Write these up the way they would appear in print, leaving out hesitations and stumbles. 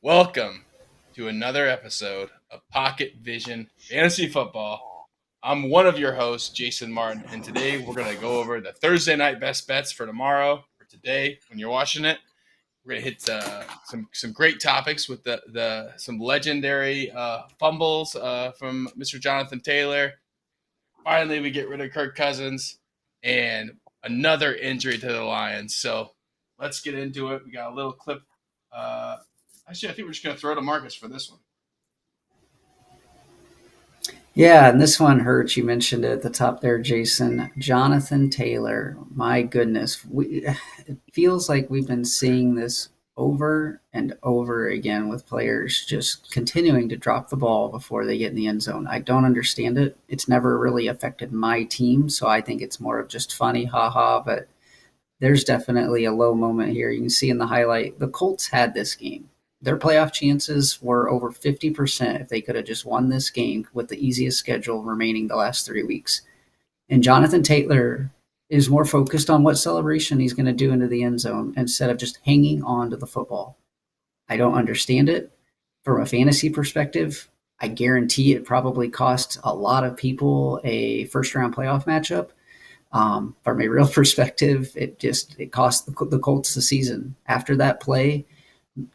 Welcome to another episode of Pocket Vision Fantasy Football. I'm one of your hosts, Jason Martin, and today we're going to go over the Thursday night best bets for tomorrow, for today when you're watching it. We're going to hit some great topics with some legendary fumbles from Mr. Jonathan Taylor. Finally, we get rid of Kirk Cousins and another injury to the Lions. So let's get into it. We got a little clip. Actually, I think we're just going to throw to Marcus for this one. Yeah, and this one hurts. You mentioned it at the top there, Jason. Jonathan Taylor. My goodness. It feels like we've been seeing this over and over again with players just continuing to drop the ball before they get in the end zone. I don't understand it. It's never really affected my team, so I think it's more of just funny, haha, but there's definitely a low moment here. You can see in the highlight, the Colts had this game. Their playoff chances were over 50% if they could have just won this game with the easiest schedule remaining the last 3 weeks. And Jonathan Taylor is more focused on what celebration he's going to do into the end zone instead of just hanging on to the football. I don't understand it. From a fantasy perspective, I guarantee it probably cost a lot of people a first round playoff matchup. From a real perspective, it cost the Colts the season. After that play,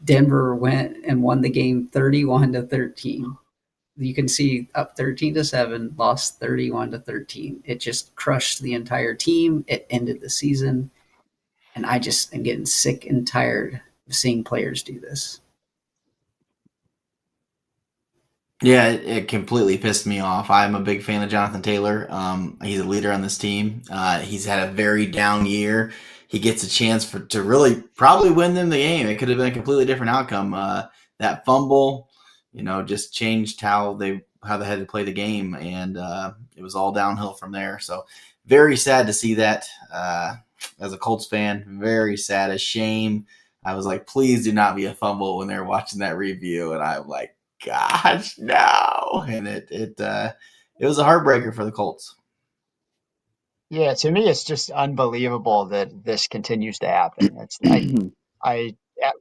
Denver went and won the game 31-13. You can see up 13-7, lost 31-13. It just crushed the entire team. It ended the season, and I just am getting sick and tired of seeing players do this. Yeah, it completely pissed me off. I'm a big fan of Jonathan Taylor. He's a leader on this team. He's had a very down year. He gets a chance to really probably win them the game. It could have been a completely different outcome. That fumble, just changed how they had to play the game, and it was all downhill from there. So very sad to see that. As a Colts fan, very sad, a shame. I was like, please do not be a fumble when they're watching that review, and I'm like, gosh, no. And it was a heartbreaker for the Colts. Yeah, to me, it's just unbelievable that this continues to happen. It's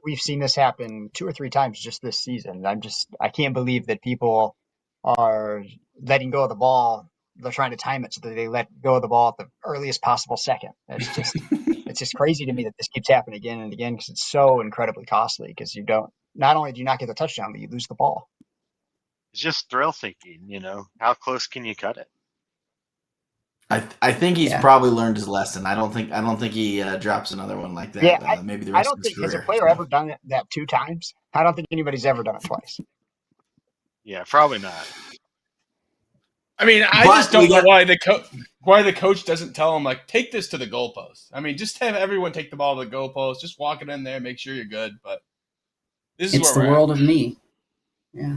we've seen this happen 2 or 3 times just this season. I can't believe that people are letting go of the ball. They're trying to time it so that they let go of the ball at the earliest possible second. It's just crazy to me that this keeps happening again and again because it's so incredibly costly. Because not only do you not get the touchdown, but you lose the ball. It's just thrill seeking, How close can you cut it? I think he's probably learned his lesson. I don't think he drops another one like that. Yeah, maybe the rest of his career. Has a player ever done that 2 times? I don't think anybody's ever done it twice. Yeah, probably not. I mean, I just don't know why the coach doesn't tell him, like, take this to the goalpost. I mean, just have everyone take the ball to the goalpost. Just walk it in there, make sure you're good. But this is it's the world of me. Yeah.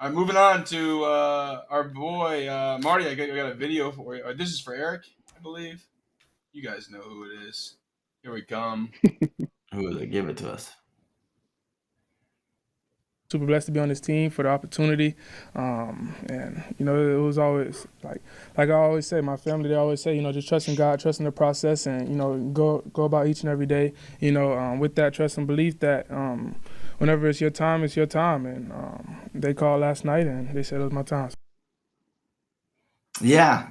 All right, moving on to our boy Marty. I got a video for you. This is for Eric, I believe. You guys know who it is. Here we come. Who will they give it to us? Super blessed to be on this team for the opportunity, and it was always like I always say, my family, they always say, just trusting God, trusting the process, and go about each and every day, with that trust and belief that whenever it's your time, it's your time. And they called last night and they said it was my time. Yeah,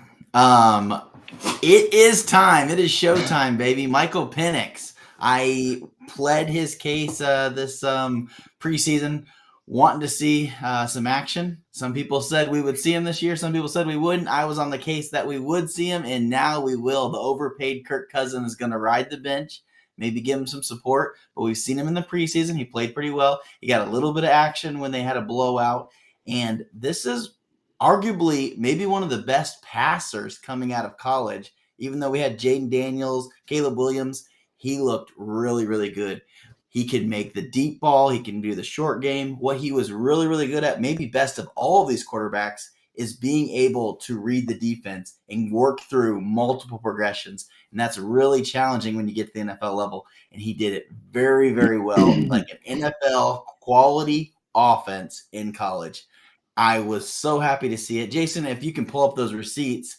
it is time. It is showtime, baby. Michael Penix. I pled his case this preseason, wanting to see some action. Some people said we would see him this year. Some people said we wouldn't. I was on the case that we would see him, and now we will. The overpaid Kirk Cousins is going to ride the bench, maybe give him some support, but we've seen him in the preseason. He played pretty well. He got a little bit of action when they had a blowout, and this is arguably maybe one of the best passers coming out of college. Even though we had Jaden Daniels, Caleb Williams, he looked really, really good. He can make the deep ball. He can do the short game. What he was really, really good at, maybe best of all of these quarterbacks, is being able to read the defense and work through multiple progressions. And that's really challenging when you get to the NFL level. And he did it very, very well, like an NFL quality offense in college. I was so happy to see it. Jason, if you can pull up those receipts,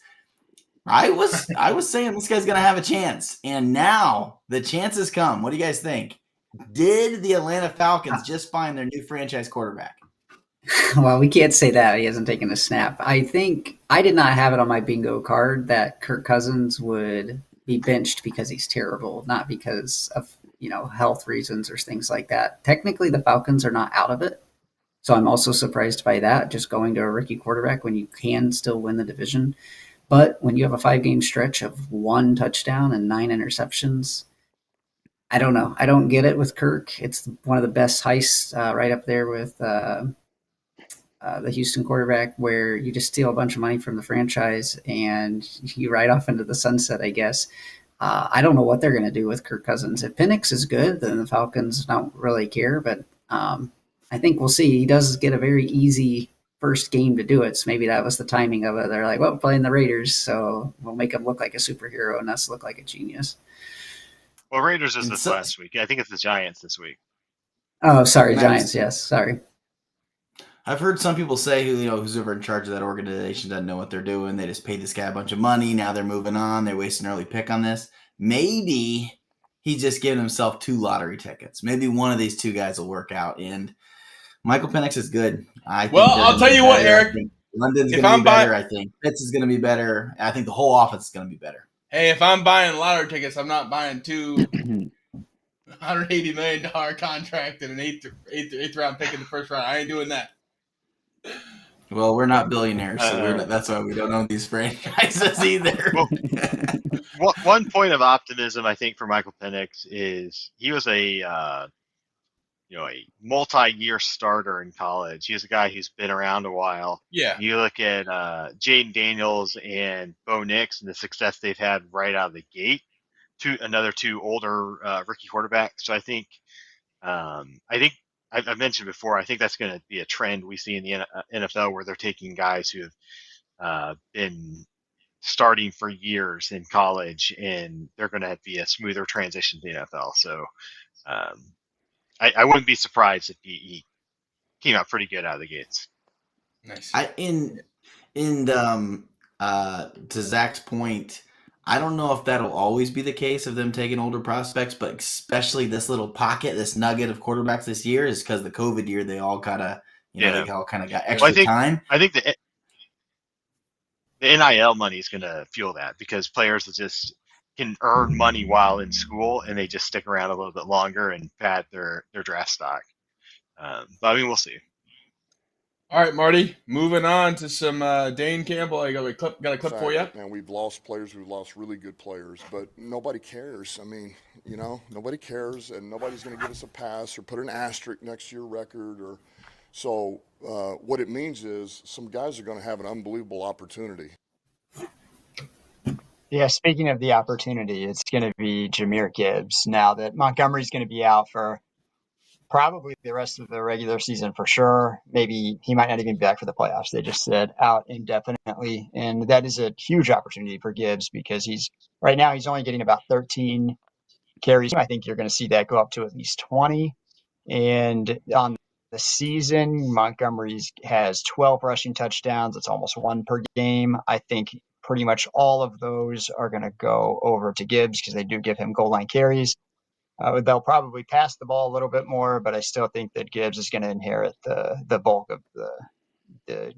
I was saying this guy's going to have a chance. And now the chances come. What do you guys think? Did the Atlanta Falcons just find their new franchise quarterback? Well, we can't say that. He hasn't taken a snap. I think I did not have it on my bingo card that Kirk Cousins would be benched because he's terrible, not because of, health reasons or things like that. Technically, the Falcons are not out of it. So I'm also surprised by that, just going to a rookie quarterback when you can still win the division. But when you have a 5-game stretch of 1 touchdown and 9 interceptions, I don't know. I don't get it with Kirk. It's one of the best heists, right up there with the Houston quarterback, where you just steal a bunch of money from the franchise and you ride off into the sunset, I guess. I don't know what they're going to do with Kirk Cousins. If Penix is good, then the Falcons don't really care. But I think we'll see. He does get a very easy first game to do it. So maybe that was the timing of it. They're like, well, we're playing the Raiders, so we'll make him look like a superhero and us look like a genius. Well, Raiders is this last week. I think it's the Giants this week. Oh, sorry, Giants. Yes, sorry. I've heard some people say who's over in charge of that organization doesn't know what they're doing. They just paid this guy a bunch of money. Now they're moving on. They're wasting an early pick on this. Maybe he's just giving himself 2 lottery tickets. Maybe one of these 2 guys will work out. And Michael Penix is good. I'll tell you what, Eric. London's going to be better. I think Pitts is going to be better. I think the whole offense is going to be better. Hey, if I'm buying lottery tickets, I'm not buying 2 $180 million contract and an eighth round pick in the first round. I ain't doing that. Well, we're not billionaires, so that's why we don't own these franchises either. Well, one point of optimism, I think, for Michael Penix is he was a multi-year starter in college. He's a guy who's been around a while. Yeah. You look at Jaden Daniels and Bo Nix and the success they've had right out of the gate. Another 2 older rookie quarterbacks. So I think I've mentioned before, I think that's going to be a trend we see in the NFL where they're taking guys who have been starting for years in college, and they're going to be a smoother transition to the NFL. So I wouldn't be surprised if he came out pretty good out of the gates. Nice. To Zach's point, I don't know if that'll always be the case of them taking older prospects, but especially this little pocket, this nugget of quarterbacks this year is because the COVID year, they all kind of, they all kind of got extra time. I think the NIL money is going to fuel that because players just can earn money while in school and they just stick around a little bit longer and pad their draft stock. But I mean, we'll see. All right, Marty, moving on to some Dane Campbell. I got a clip for you. And we've lost players. We've lost really good players, but nobody cares. I mean, nobody cares, and nobody's going to give us a pass or put an asterisk next to your record. So what it means is some guys are going to have an unbelievable opportunity. Yeah, speaking of the opportunity, it's going to be Jahmyr Gibbs. Now that Montgomery's going to be out for probably the rest of the regular season for sure. Maybe he might not even be back for the playoffs. They just said out indefinitely. And that is a huge opportunity for Gibbs because right now he's only getting about 13 carries. I think you're going to see that go up to at least 20. And on the season, Montgomery has 12 rushing touchdowns. It's almost 1 per game. I think pretty much all of those are going to go over to Gibbs because they do give him goal line carries. They'll probably pass the ball a little bit more, but I still think that Gibbs is going to inherit the bulk of the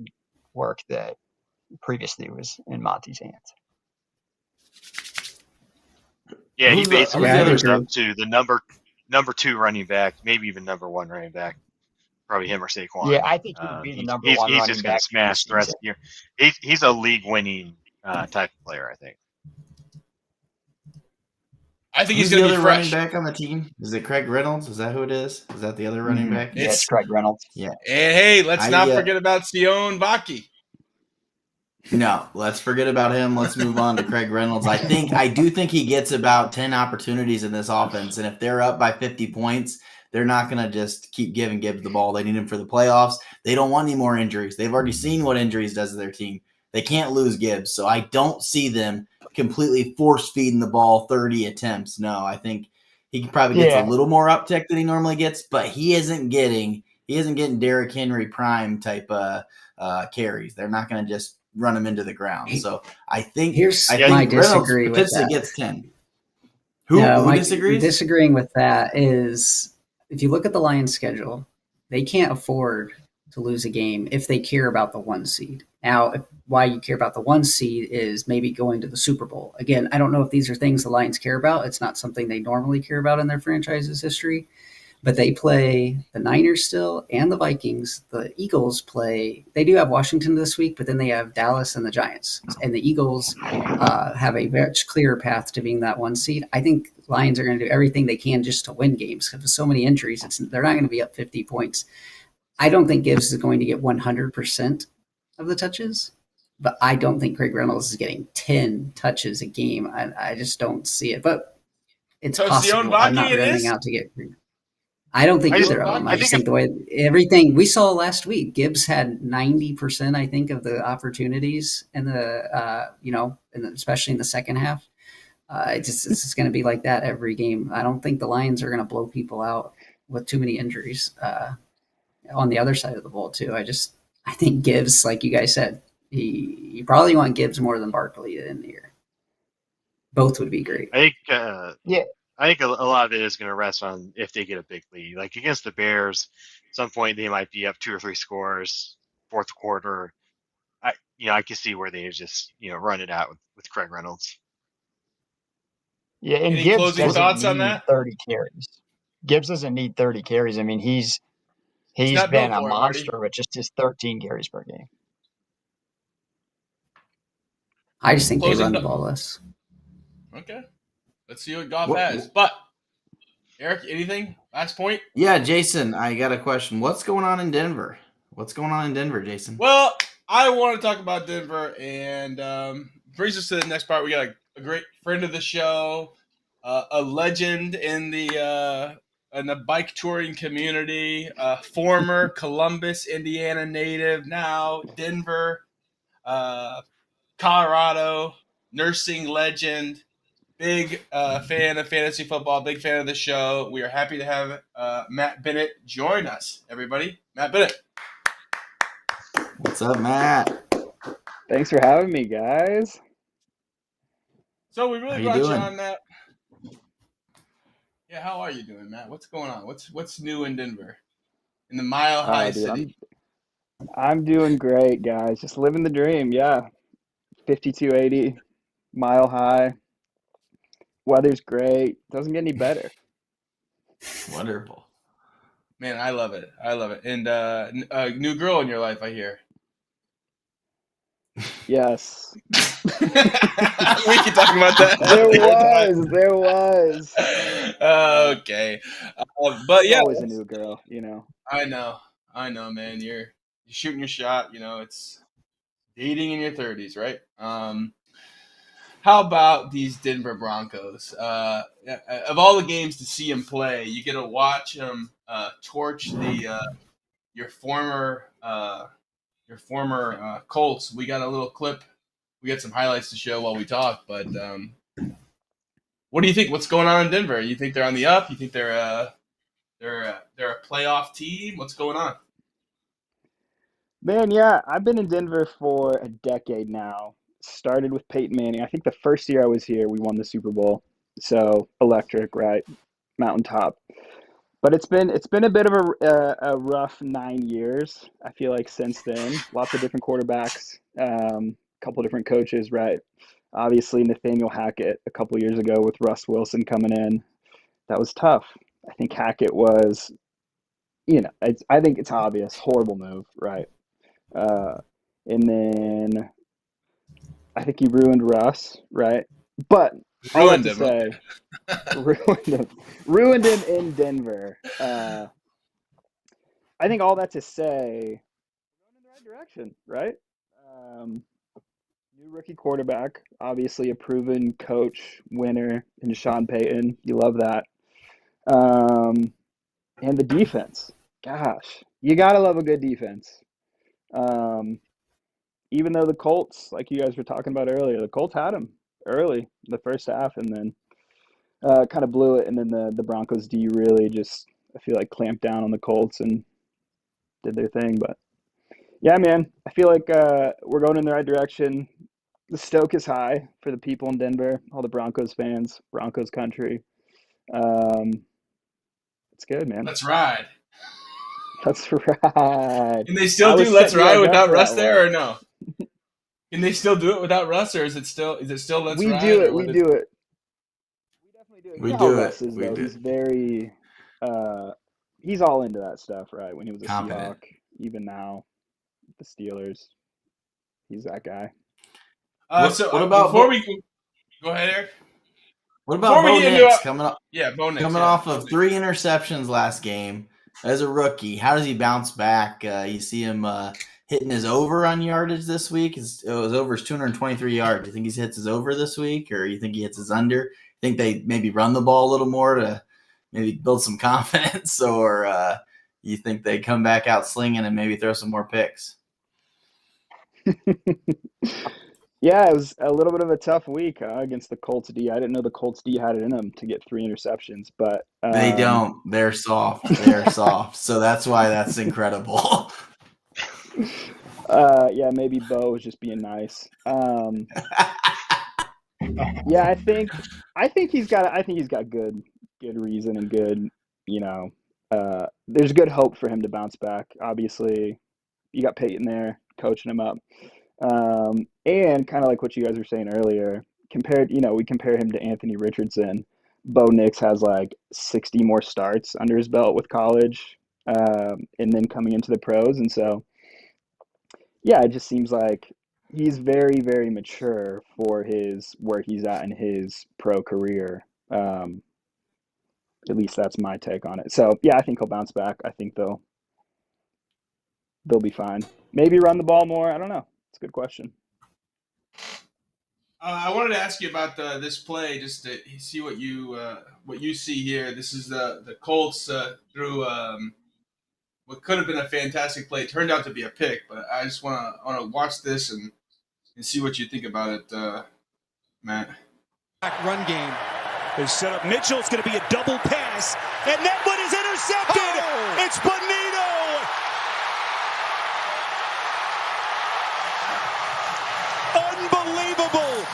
work that previously was in Monty's hands. Yeah, he basically moves up to the number 2 running back, maybe even number 1 running back. Probably him or Saquon. Yeah, I think he would be the number 1 running back. He's just going to smash the rest of the year. He's a league-winning type of player, I think. I think he's going to be fresh. Running back on the team? Is it Craig Reynolds? Is that who it is? Is that the other running back? It's Craig Reynolds. Yeah. And hey, let's not forget about Sion Vaki. No, let's forget about him. Let's move on to Craig Reynolds. I do think he gets about 10 opportunities in this offense, and if they're up by 50 points, they're not going to just keep giving Gibbs the ball. They need him for the playoffs. They don't want any more injuries. They've already seen what injuries does to their team. They can't lose Gibbs, so I don't see them completely force-feeding the ball 30 attempts. No, I think he probably gets a little more uptick than he normally gets, but he isn't getting Derrick Henry prime type carries. They're not going to just run him into the ground. So I think I disagree with Reynolds that. gets 10. Who Mike, disagrees? disagreeing with that is if you look at the Lions' schedule, they can't afford to lose a game if they care about the one seed. Now, why you care about the one seed is maybe going to the Super Bowl. Again, I don't know if these are things the Lions care about. It's not something they normally care about in their franchise's history. But they play the Niners still and the Vikings. The Eagles play. They do have Washington this week, but then they have Dallas and the Giants. And the Eagles have a much clearer path to being that one seed. I think Lions are going to do everything they can just to win games because with so many injuries, they're not going to be up 50 points. I don't think Gibbs is going to get 100% of the touches, but I don't think Craig Reynolds is getting 10 touches a game. I just don't see it, but it's Tosion possible. I'm Baki not it running is. out to get. I don't think I just either of them. I I just think if think the way everything we saw last week, Gibbs had 90%, I think, of the opportunities in especially in the second half. It's going to be like that every game. I don't think the Lions are going to blow people out with too many injuries on the other side of the ball too. I think Gibbs, like you guys said, you probably want Gibbs more than Barkley in the year. Both would be great. I think Yeah, I think a lot of it is going to rest on if they get a big lead. Like against the Bears, at some point they might be up 2 or 3 scores, fourth quarter. I can see where they just run it out with Craig Reynolds. yeah, and Any Gibbs closing doesn't thoughts on need that? 30 carries. Gibbs doesn't need 30 carries. I mean, He's he's not been built a for it, Marty. monster with just his 13 carries per game. I just think they Closing. run the ball less. Okay. Let's see what Goff What, has. But Eric, anything? Last point? yeah, Jason, I got a question. What's going on in Denver? What's going on in Denver, Jason? Well, I want to talk about Denver, and brings us to the next part. We got a great friend of the show, a legend in the bike touring community, former Columbus, Indiana native, now Denver, Colorado, nursing legend. Big fan of fantasy football, big fan of the show. We are happy to have Matt Bennett join us, everybody. Matt Bennett. What's up, Matt? Thanks for having me, guys. So we How really you brought you doing? on, Matt. Yeah, how are you doing, Matt? What's going on? What's new in Denver, in the Mile High Dude, City? I'm doing great, guys. Just living the dream. Yeah, 5280, mile high. Weather's great. Doesn't get any better. Wonderful. Man, I love it. I love it. And a new girl in your life, I hear. Yes, We can talk about that. there was. Okay, but There's yeah, always a new girl, you know. I know, man. You're shooting your shot. It's dating in your 30s, right? How about these Denver Broncos? Of all the games to see him play, you get to watch him torch your former Colts. We got a little clip. We got some highlights to show while we talk. But what do you think? What's going on in Denver? You think they're on the up? You think they're a playoff team? What's going on? Man, yeah, I've been in Denver for a decade now. Started with Peyton Manning. I think the first year I was here, we won the Super Bowl. So electric, right? Mountaintop. But it's been a bit of a rough 9 years. I feel like since then, lots of different quarterbacks, couple different coaches, right? Obviously Nathaniel Hackett a couple years ago with Russ Wilson coming in. That was tough. I think Hackett was, I think it's obvious, horrible move, right? Uh, and then I think he ruined Russ, right? But all that Ruined to him. say, ruined him in Denver. I think all that to say, we're going in the right direction, right? Um, New rookie quarterback, obviously a proven coach, winner in Sean Payton. You love that. Um, and the defense. Gosh, you gotta love a good defense. Um, Even though the Colts, like you guys were talking about earlier, the Colts had him early in the first half, and then kind of blew it. And then the Broncos D really just, I feel like, clamped down on the Colts and did their thing. But yeah, man, I feel like we're going in the right direction. The stoke is high for the people in Denver, all the Broncos fans, Broncos country. Um, it's good, man. Let's ride. That's right. Can they I still do was Let's setting you Ride guys up without for Russ that one. there or no? Can they still do it without Russ, or is it still Let's We Ride, do or it. what We is do it? it. We definitely do it. You We know how do Russ it. is, We though. do He's it. very, uh, he's all into that stuff, right? When he was a Confident. Seahawk, even now, the Steelers, he's that guy. So What about before we go ahead, Eric. what about Before we Bo get into Nix coming up? Bo Nix, Coming off of 3 interceptions last game as a rookie, how does he bounce back? You see him hitting his over on yardage this week. It was over his 223 yards. Do you think he hits his over this week, or you think he hits his under? Think they maybe run the ball a little more to maybe build some confidence, or you think they come back out slinging and maybe throw some more picks? Yeah, it was a little bit of a tough week against the Colts D. I didn't know the Colts D had it in them to get 3 interceptions, but They don't. They're soft. They're soft. So that's why that's incredible. yeah, maybe Bo was just being nice. Yeah, I think he's got good reason and good, you know, there's good hope for him to bounce back. Obviously, you got Peyton there coaching him up. And kind of like what you guys were saying earlier, we compare him to Anthony Richardson. Bo Nix has like 60 more starts under his belt with college, and then coming into the pros. And so, yeah, it just seems like he's very, very mature for where he's at in his pro career. At least that's my take on it. So yeah, I think he'll bounce back. I think they'll be fine. Maybe run the ball more. I don't know. It's a good question. I wanted to ask you about this play, just to see what you see here. This is the Colts through what could have been a fantastic play. It turned out to be a pick, but I just want to watch this and see what you think about it, Matt. Run game is set up. Mitchell's going to be a double pass, and that one is intercepted. Oh! It's Bonito. Unbelievable.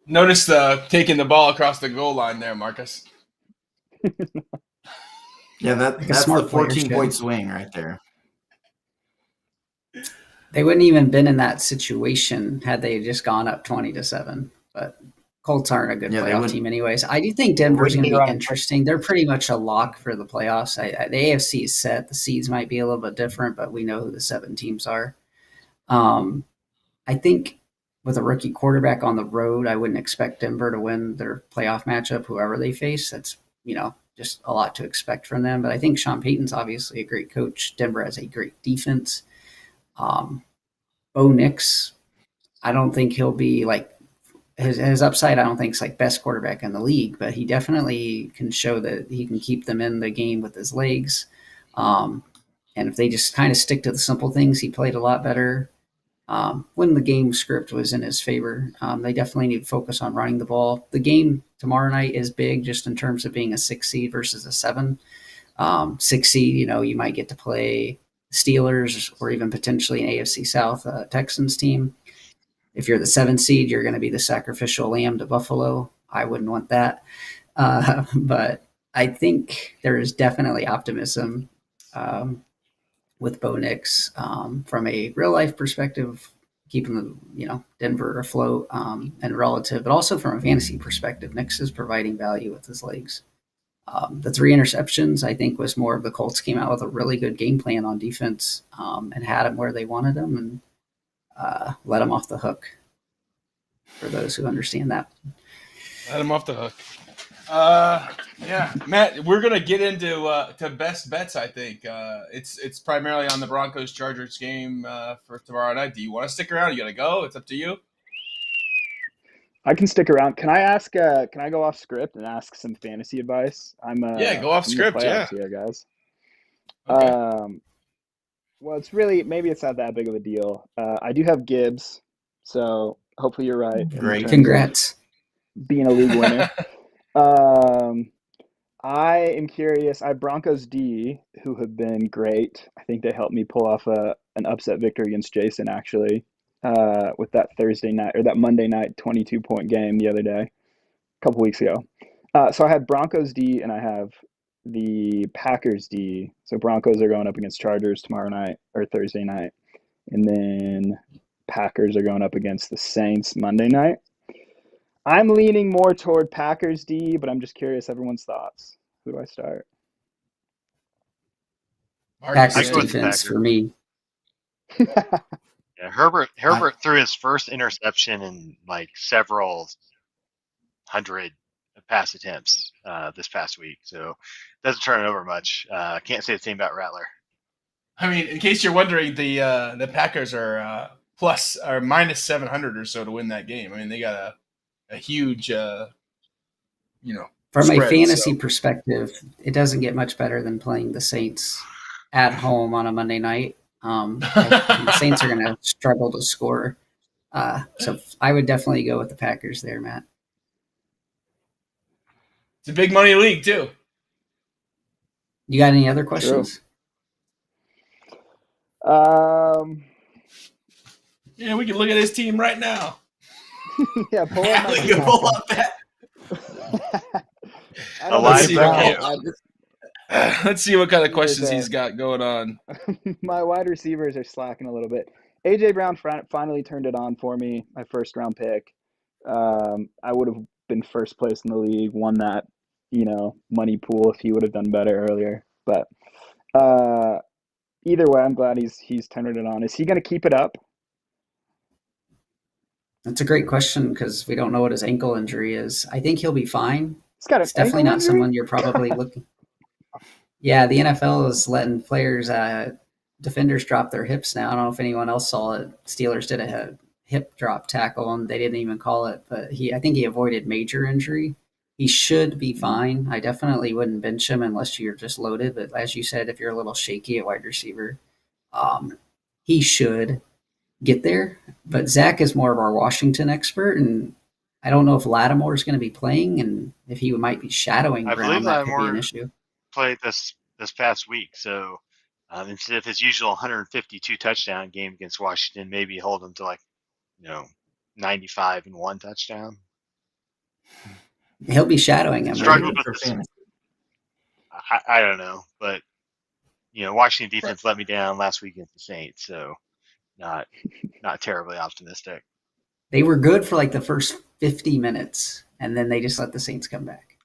Notice taking the ball across the goal line there, Marcus. Yeah, Like a that's smart the player 14-point should. swing right there. They wouldn't even been in that situation had they just gone up 20-7. But Colts aren't a good Yeah, they playoff would. team anyways. I do think Denver's wouldn't going to be be running. interesting. They're pretty much a lock for the playoffs. The AFC is set. The seeds might be a little bit different, but we know who the 7 teams are. I think with a rookie quarterback on the road, I wouldn't expect Denver to win their playoff matchup, whoever they face. That's, just a lot to expect from them. But I think Sean Payton's obviously a great coach. Denver has a great defense. Bo Nix, I don't think he'll be like his upside. I don't think is like best quarterback in the league, but he definitely can show that he can keep them in the game with his legs. And if they just kind of stick to the simple things, he played a lot better when the game script was in his favor. They definitely need to focus on running the ball. The game tomorrow night is big just in terms of being a 6 seed versus a 7. 6 seed, you might get to play Steelers or even potentially an AFC South Texans team. If you're the 7 seed, you're going to be the sacrificial lamb to Buffalo. I wouldn't want that. But I think there is definitely optimism with Bo Nix from a real life perspective, keeping Denver afloat and relative, but also from a fantasy perspective. Nix is providing value with his legs. The 3 interceptions, I think, was more of the Colts came out with a really good game plan on defense and had them where they wanted them and let them off the hook. For those who understand that, Let him off the hook. Yeah, Matt, we're gonna get into to best bets. I think it's primarily on the Broncos Chargers game for tomorrow night. Do you want to stick around? You gotta go. It's up to you. I can stick around. Can I ask? Can I go off script and ask some fantasy advice? I'm Go off in the script. Yeah. playoffs here, guys. Okay. Well, maybe it's not that big of a deal. I do have Gibbs, so hopefully you're right in Great. terms congrats. of being a league winner. I am curious. I have Broncos D, who have been great. I think they helped me pull off an upset victory against Jason, actually. with that Thursday night or that Monday night 22-point game the other day, a couple weeks ago. So I have Broncos D and I have the Packers D. So Broncos are going up against Chargers tomorrow night or Thursday night. And then Packers are going up against the Saints Monday night. I'm leaning more toward Packers D, but I'm just curious everyone's thoughts. Who do I start? Packers go with the defense Packers. for me. Yeah, Herbert threw his first interception in like several hundred pass attempts this past week, so doesn't turn it over much. Can't say the same about Rattler. I mean, in case you're wondering, the Packers are plus or minus 700 or so to win that game. I mean, they got a huge, From a spread, fantasy so. perspective, it doesn't get much better than playing the Saints at home on a Monday night. The Saints are going to struggle to score. So I would definitely go with the Packers there, Matt. It's a big money league too. You got any other questions? Yeah, we can look at his team right now. Yeah, pull up my We can pull up that. I A don't live know. preview. Let's see what kind of questions Here's he's got going on. My wide receivers are slacking a little bit. AJ Brown finally turned it on for me, my first round pick. I would have been first place in the league, won that, money pool if he would have done better earlier. But either way, I'm glad he's turned it on. Is he going to keep it up? That's a great question because we don't know what his ankle injury is. I think he'll be fine. He's got an It's definitely ankle not injury? someone you're probably looking. Yeah, the NFL is letting players, defenders drop their hips now. I don't know if anyone else saw it. Steelers did a hip drop tackle and they didn't even call it, but I think he avoided major injury. He should be fine. I definitely wouldn't bench him unless you're just loaded. But as you said, if you're a little shaky at wide receiver, he should get there. But Zach is more of our Washington expert, and I don't know if Lattimore is going to be playing and if he might be shadowing I believe Brown. That could be an Lattimore issue. played this past week, so instead of his usual 152 touchdown game against Washington, maybe hold him to 95 and 1 touchdown. He'll be shadowing him. Struggled Right? with this. I don't know, but Washington defense let me down last week against the Saints, so not terribly optimistic. They were good for like the first 50 minutes, and then they just let the Saints come back.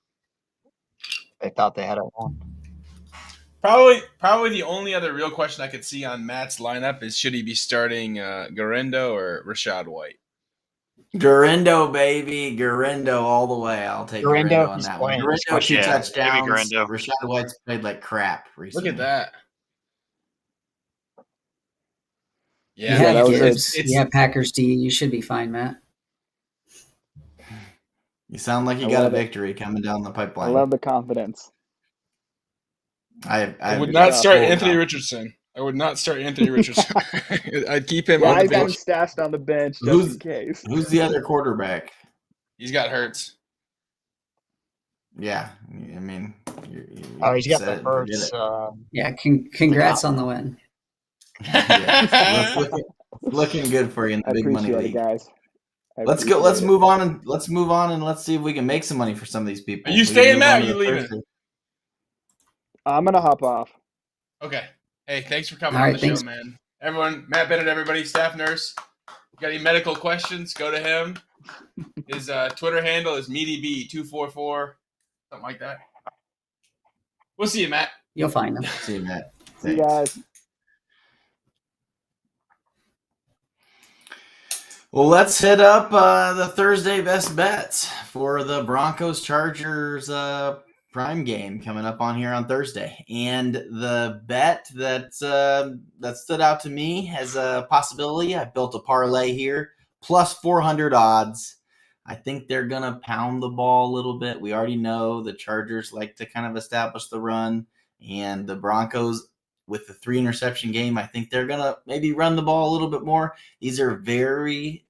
They thought they had it won. Probably the only other real question I could see on Matt's lineup is should he be starting Garendo or Rashad White? Garindo, baby. Garindo all the way. I'll take Garindo on he's that one. playing. Garindo, 2 Yeah, touchdowns. give me Garindo. Rashad White's played like crap recently. Look at that. You Yeah, have that was Gibbs. it's- You have Packers D. You should be fine, Matt. You sound like you I got a love it. victory coming down the pipeline. I love the confidence. I would good not job. start Anthony Richardson. I would not start Anthony Richardson. I'd keep him Yeah, on the I got him bench. stashed on the bench just in case. Who's the other quarterback? He's got Hurts. Yeah, I mean, Oh, he's got said the it, forget Hurts. it. Yeah, congrats on the win. Yeah, looking good for you in the I big money appreciate it, league. guys. Let's go. Let's move on and let's see if we can make some money for some of these people. Are you We can staying, move Matt, on or to you the leaving? Thursday. I'm gonna hop off. Okay. Hey, thanks for coming All on right, the thanks. show, man. Everyone, Matt Bennett, everybody, staff nurse. Got any medical questions? Go to him. His Twitter handle is meatyb244, something like that. We'll see you, Matt. You'll find them. See you, Matt. See you Thanks. guys. Well, let's hit up the Thursday best bets for the Broncos Chargers prime game coming up on here on Thursday. And the bet that stood out to me as a possibility, I built a parlay here, plus 400 odds. I think they're going to pound the ball a little bit. We already know the Chargers like to kind of establish the run, and the Broncos with the 3 interception game, I think they're going to maybe run the ball a little bit more. These are very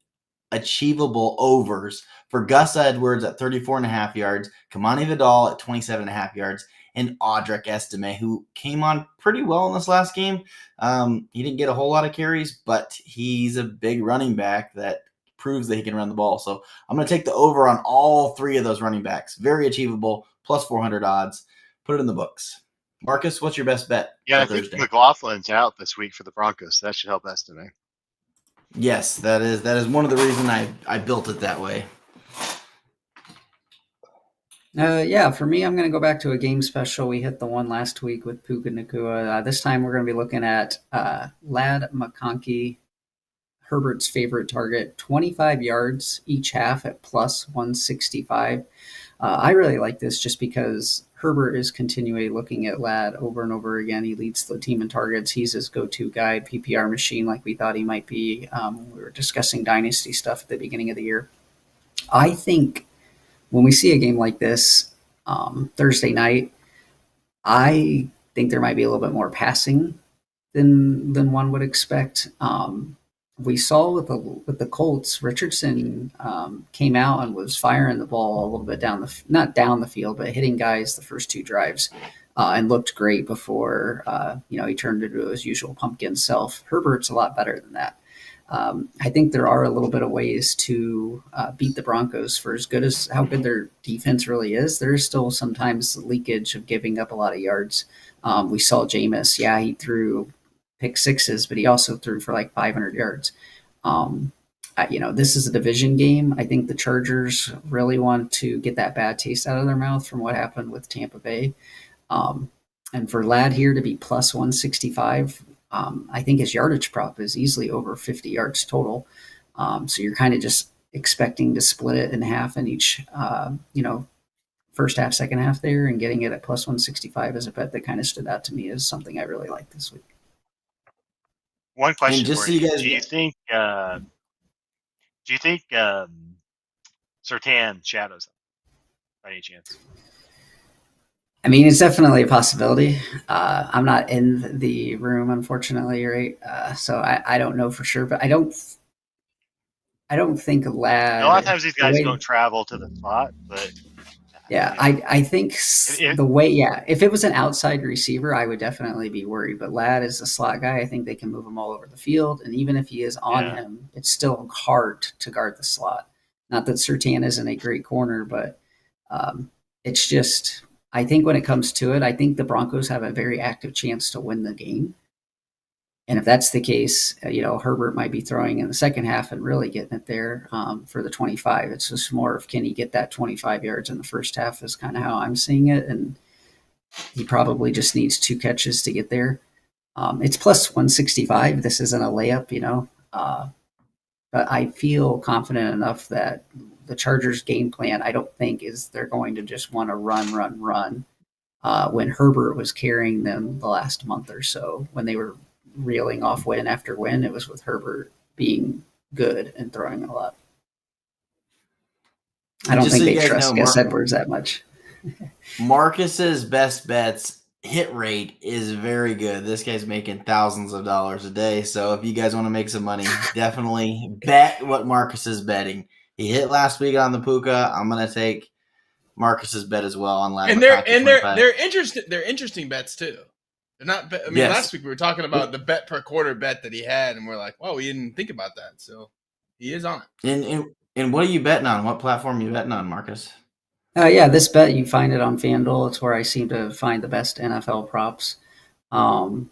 achievable overs for Gus Edwards at 34.5 yards, Kamani Vidal at 27.5 yards, and Audric Estime, who came on pretty well in this last game. He didn't get a whole lot of carries, but he's a big running back that proves that he can run the ball. So I'm going to take the over on all three of those running backs. Very achievable, plus 400 odds. Put it in the books. Marcus, what's your best bet Yeah, for I think Thursday? McLaughlin's out this week for the Broncos, so that should help estimate. Yes, that is one of the reasons I built it that way. Yeah, for me, I'm going to go back to a game special. We hit the one last week with Puka Nakua. This time we're going to be looking at Lad McConkey, Herbert's favorite target, 25 yards each half at plus 165. I really like this just because Herbert is continually looking at Lad over and over again. He leads the team in targets. He's his go-to guy, PPR machine, like we thought he might be. We were discussing dynasty stuff at the beginning of the year. I think when we see a game like this Thursday night, I think there might be a little bit more passing than one would expect. We saw with the Colts, Richardson came out and was firing the ball a little bit not down the field, but hitting guys the first two drives, and looked great before he turned into his usual pumpkin self. Herbert's a lot better than that. I think there are a little bit of ways to beat the Broncos for as good as how good their defense really is. There is still sometimes leakage of giving up a lot of yards. We saw Jameis. Yeah, he threw pick sixes, but he also threw for like 500 yards. This is a division game. I think the Chargers really want to get that bad taste out of their mouth from what happened with Tampa Bay. And for Ladd here to be plus 165, I think his yardage prop is easily over 50 yards total. So you're kind of just expecting to split it in half in each, first half, second half there, and getting it at plus 165 is a bet that kind of stood out to me as something I really like this week. One question just for so you: you guys Do you think Surtain shadows him by any chance? I mean, it's definitely a possibility. I'm not in the room, unfortunately, right? So I don't know for sure, but I don't think Ladd. A lot of times these guys the way, don't travel to the spot, but yeah, I think the way, if it was an outside receiver, I would definitely be worried. But Ladd is a slot guy. I think they can move him all over the field, and even if he is on him, it's still hard to guard the slot. Not that Surtain isn't a great corner, but it's just. I think when it comes to it, I think the Broncos have a very active chance to win the game. And if that's the case, Herbert might be throwing in the second half and really getting it there for the 25. It's just more of can he get that 25 yards in the first half is kind of how I'm seeing it. And he probably just needs 2 catches to get there. It's plus 165. This isn't a layup, but I feel confident enough that the Chargers' game plan, I don't think, is they're going to just want to run. When Herbert was carrying them the last month or so, when they were reeling off win after win, it was with Herbert being good and throwing a lot. I don't think they trust Gus Edwards that much. Marcus's best bets hit rate is very good. This guy's making thousands of dollars a day. So if you guys want to make some money, definitely bet what Marcus is betting. He hit last week on the Puka. I'm gonna take Marcus's bet as well on Lad. And they're interesting. They're interesting bets too. They're not. Last week we were talking about the bet per quarter bet that he had, and we're like, "Well, we didn't think about that." So he is on it. And what are you betting on? What platform are you betting on, Marcus? This bet you find it on FanDuel. It's where I seem to find the best NFL props. Jason,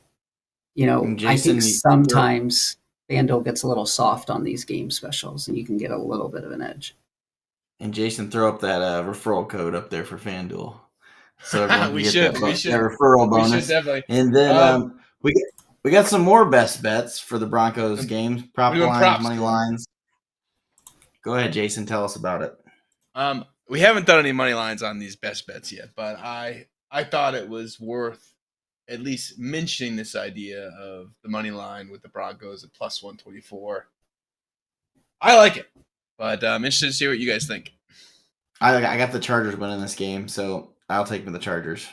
I think sometimes FanDuel gets a little soft on these game specials, and you can get a little bit of an edge. And Jason, throw up that referral code up there for FanDuel, so everyone we can should. That referral bonus. We should definitely. And then we got some more best bets for the Broncos games. Prop lines, money lines. Go ahead, Jason. Tell us about it. We haven't done any money lines on these best bets yet, but I thought it was worth at least mentioning this idea of the money line with the Broncos at plus 124. I like it, but I'm interested to see what you guys think. I got the Chargers winning this game, so I'll take the Chargers.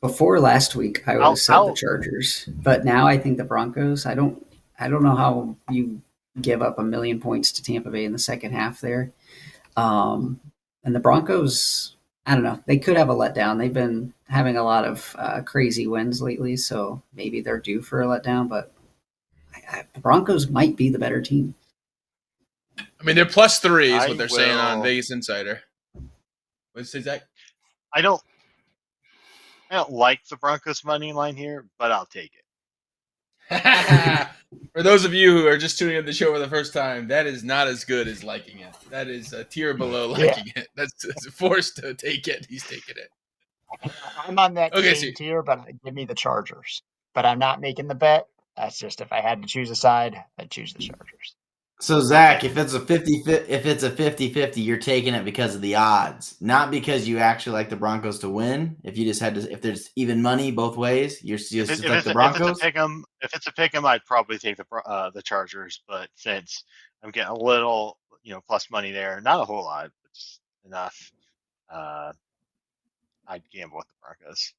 Before last week, I would have said the Chargers, but now I think the Broncos. I don't know how you give up 1 million points to Tampa Bay in the second half there. And the Broncos, I don't know. They could have a letdown. They've been having a lot of crazy wins lately, so maybe they're due for a letdown. But the Broncos might be the better team. I mean, they're +3 is I what they're saying on will. Vegas Insider. What's it, Zach? I don't. I don't like the Broncos money line here, but I'll take it. For those of you who are just tuning in the show for the first time, that is not as good as liking it. That is a tier below liking it. That's forced to take it. He's taking it. I'm on that Okay, same tier, but give me the Chargers. But I'm not making the bet. That's just if I had to choose a side, I'd choose the Chargers. So Zach, if it's a 50-50, you're taking it because of the odds, not because you actually like the Broncos to win. If you just had to, if there's even money both ways, you're just like the Broncos. If it's a pick 'em, I'd probably take the Chargers. But since I'm getting a little, plus money there, not a whole lot, but just enough, I'd gamble with the Broncos.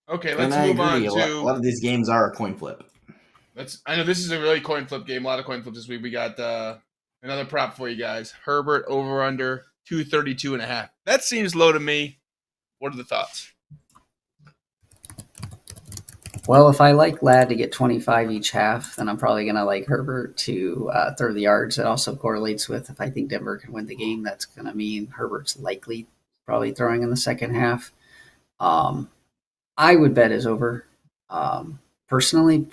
Okay, And let's I move agree. on A to. lot of these games are a coin flip. I know this is a really coin flip game. A lot of coin flips this week. We got another prop for you guys. Herbert over under 232.5. That seems low to me. What are the thoughts? Well, if I like Ladd to get 25 each half, then I'm probably going to like Herbert to throw the yards. It also correlates with if I think Denver can win the game, that's going to mean Herbert's likely probably throwing in the second half. I would bet is over. Personally,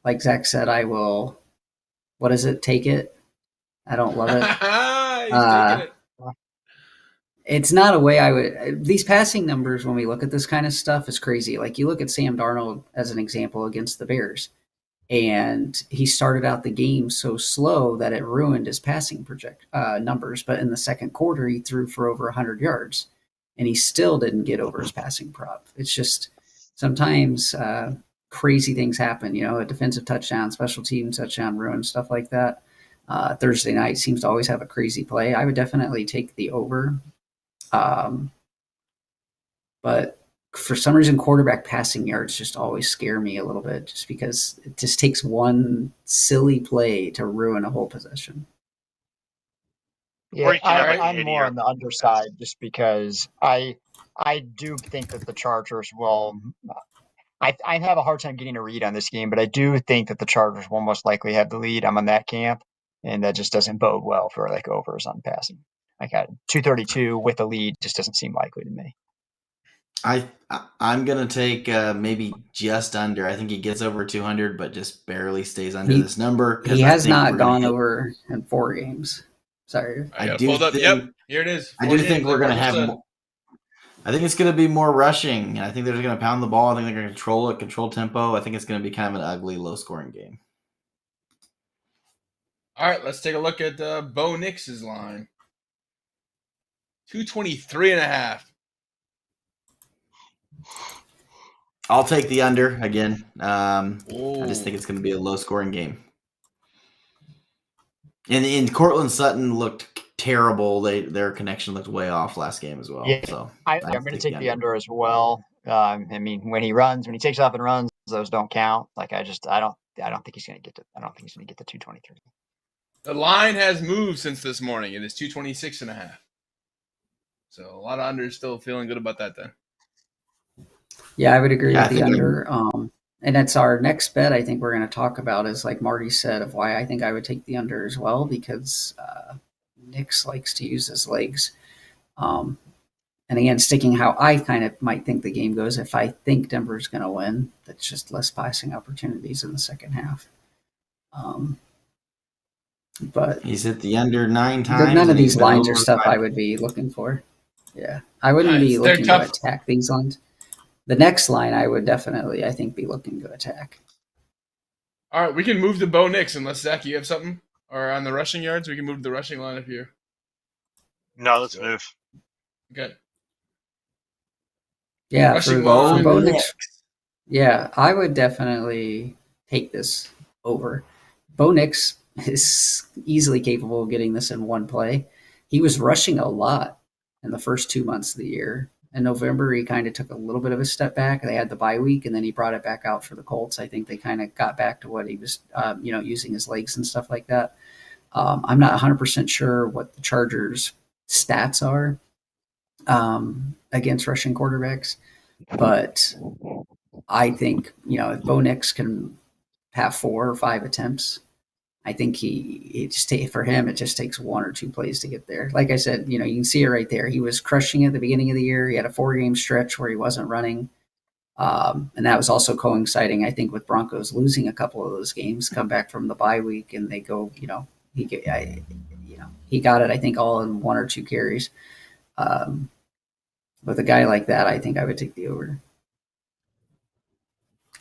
like Zach said, I will. What is it? Take it. I don't love it. He's taking it. It's not a way I would. These passing numbers, when we look at this kind of stuff, is crazy. Like you look at Sam Darnold as an example against the Bears, and he started out the game so slow that it ruined his passing numbers. But in the second quarter, he threw for over 100 yards, and he still didn't get over his passing prop. It's just sometimes crazy things happen. A defensive touchdown, special team touchdown, ruin stuff like that. Thursday night seems to always have a crazy play. I would definitely take the over. But for some reason, quarterback passing yards just always scare me a little bit, just because it just takes one silly play to ruin a whole possession. Yeah, I'm more on the underside just because I do think that the Chargers will. I have a hard time getting a read on this game, but I do think that the Chargers will most likely have the lead. I'm on that camp, and that just doesn't bode well for like overs on passing. I got 232 with a lead just doesn't seem likely to me. I'm gonna take maybe just under. I think he gets over 200, but just barely stays under this number. He has not gone over in 4 games. Sorry, I do think. Yep, here it is. I do think we're gonna have. I think it's gonna be more rushing. I think they're gonna pound the ball. I think they're gonna control tempo. I think it's gonna be kind of an ugly, low-scoring game. All right, let's take a look at Bo Nix's line. 223.5. I'll take the under again. I just think it's going to be a low-scoring game. And Cortland Sutton looked terrible. Their connection looked way off last game as well. Yeah, so I'm going to take the under as well. I mean, when he takes off and runs, those don't count. Like I don't think he's going to get to. I don't think he's going to get to 223. The line has moved since this morning. It is 226.5. So a lot of unders still feeling good about that then. Yeah, I would agree with the under. And that's our next bet I think we're going to talk about is like Marty said of why I think I would take the under as well, because Nix likes to use his legs. And again, sticking how I kind of might think the game goes, if I think Denver's going to win, that's just less passing opportunities in the second half. But he's hit the under 9 times. None of these lines are stuff I would be looking for. Yeah, I wouldn't be looking to attack these lines. The next line I would definitely, I think, be looking to attack. All right, we can move to Bo Nix unless, Zach, you have something? Or on the rushing yards, we can move to the rushing line up here. No, let's move. Okay. Yeah, for Bo Nix. Yeah, I would definitely take this over. Bo Nix is easily capable of getting this in one play. He was rushing a lot in the first 2 months of the year. In November, he kind of took a little bit of a step back. They had the bye week, and then he brought it back out for the Colts. I think they kind of got back to what he was, using his legs and stuff like that. I'm not 100% sure what the Chargers stats are against rushing quarterbacks. But I think, if Bo Nix can have 4 or 5 attempts, I think for him, it just takes 1 or 2 plays to get there. Like I said, you can see it right there. He was crushing it at the beginning of the year. He had a 4-game stretch where he wasn't running. And that was also coinciding, I think, with Broncos losing a couple of those games, come back from the bye week, and they go, he got it, I think, all in 1 or 2 carries. With a guy like that, I think I would take the over.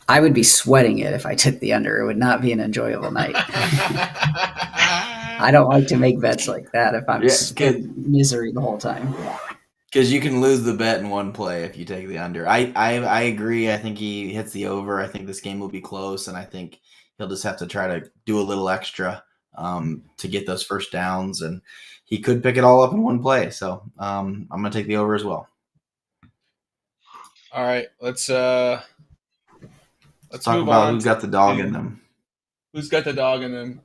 I would be sweating it if I took the under. It would not be an enjoyable night. I don't like to make bets like that if I'm in misery the whole time. Because you can lose the bet in one play if you take the under. I agree. I think he hits the over. I think this game will be close, and I think he'll just have to try to do a little extra to get those first downs, and he could pick it all up in one play. So I'm going to take the over as well. All right, let's talk move about on. Who's got the dog in them. Who's got the dog in them?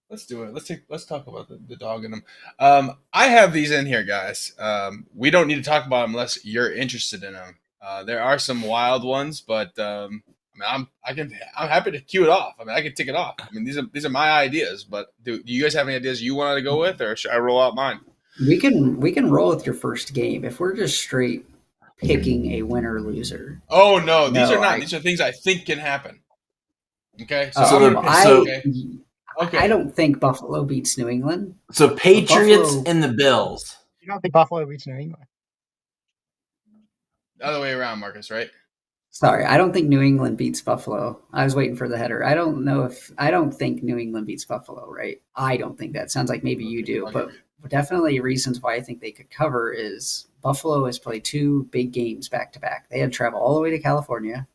Let's do it. Let's talk about the dog in them. I have these in here, guys. We don't need to talk about them unless you're interested in them. There are some wild ones, but I'm happy to cue it off. I can tick it off. These are my ideas. But do you guys have any ideas you wanted to go with, or should I roll out mine? We can roll with your first game if we're just straight picking a winner loser. Oh no, these are not. These are things I think can happen. Okay, so I don't think Buffalo beats New England. So Patriots and the Bills. You don't think Buffalo beats New England? The other way around, Marcus, right? Sorry, I don't think New England beats Buffalo. I was waiting for the header. I don't think New England beats Buffalo, right? I don't think that. Sounds like maybe you do, but definitely reasons why I think they could cover is Buffalo has played 2 big games back to back. They had to travel all the way to California,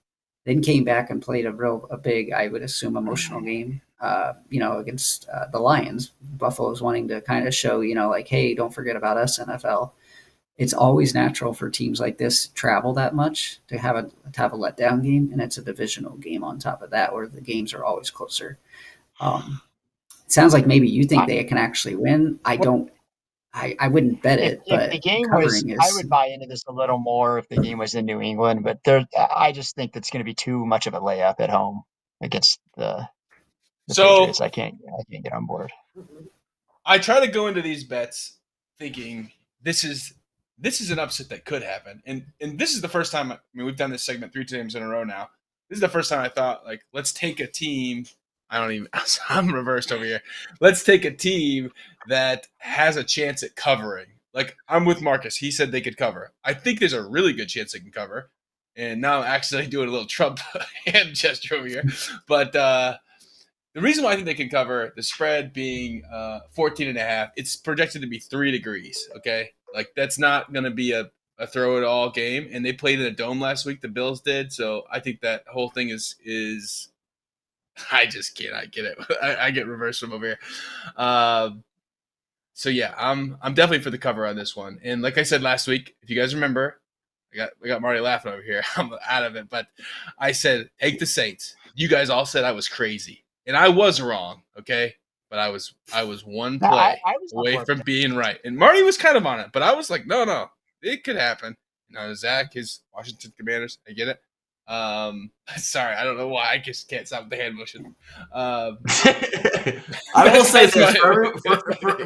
then came back and played a big, I would assume, emotional game, against the Lions. Buffalo's wanting to kind of show, hey, don't forget about us, NFL. It's always natural for teams like this to travel that much to have a letdown game, and it's a divisional game on top of that where the games are always closer. It sounds like maybe you think they can actually win. I don't. I wouldn't bet it, but if the game was, I would buy into this a little more if the game was in New England. But I just think that's going to be too much of a layup at home against the Patriots. I can't get on board. I try to go into these bets thinking this is an upset that could happen, and this is the first time. We've done this segment 3 times in a row now. This is the first time I thought, let's take a team. I'm reversed over here. Let's take a team that has a chance at covering. I'm with Marcus. He said they could cover. I think there's a really good chance they can cover. And now I'm actually doing a little Trump hand gesture over here. But the reason why I think they can cover, the spread being 14.5, it's projected to be 3 degrees. Okay, that's not going to be a throw it all game. And they played in a dome last week. The Bills did. So I think that whole thing is. I just can't. I get it. I get reversed from over here. So yeah, I'm definitely for the cover on this one. And like I said last week, if you guys remember, we got Marty laughing over here. I'm out of it, but I said take the Saints. You guys all said I was crazy, and I was wrong. Okay, but I was one play away from being right, and Marty was kind of on it, but I was like, no, it could happen. Zach, his Washington Commanders. I get it. Sorry, I don't know why I just can't stop the hand motion. I will say this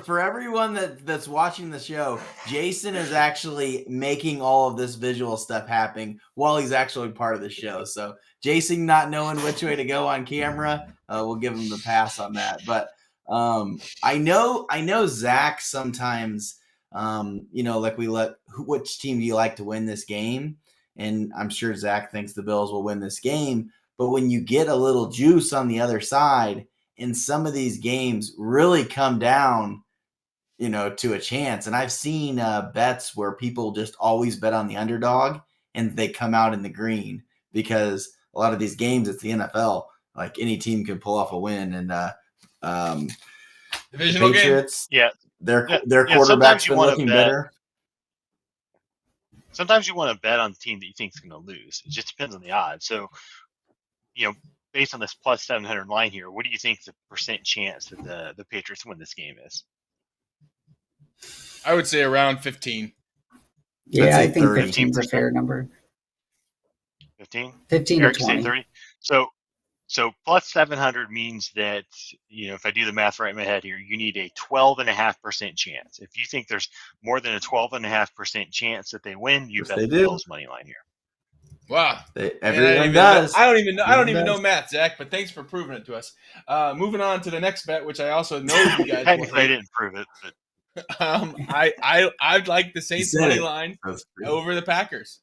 for everyone that's watching the show, Jason is actually making all of this visual stuff happen while he's actually part of the show. So Jason not knowing which way to go on camera, we'll give him the pass on that. But I know Zach sometimes, which team do you like to win this game? And I'm sure Zach thinks the Bills will win this game. But when you get a little juice on the other side, and some of these games really come down, to a chance. And I've seen bets where people just always bet on the underdog, and they come out in the green because a lot of these games, it's the NFL. Any team can pull off a win. And divisional Patriots, game. Their quarterback's been looking better. Sometimes you want to bet on the team that you think is going to lose. It just depends on the odds. So, based on this plus 700 line here, what do you think the percent chance that the Patriots win this game is? I would say around 15. Yeah, say I think 30. 15 is a fair number. 15? 15 to Eric, you say 20. 30? So plus 700 means that, if I do the math right in my head here, you need a 12.5% chance. If you think there's more than a 12.5% chance that they win, you Which bet they the do. Bills money line here. Wow. Everyone does. I don't even know. I don't even Everyone know math, Zach. But thanks for proving it to us. Moving on to the next bet, which I also know you guys will Technically, I hate. didn't prove it, but I'd like the You Saints said money it. line That's true. over the Packers.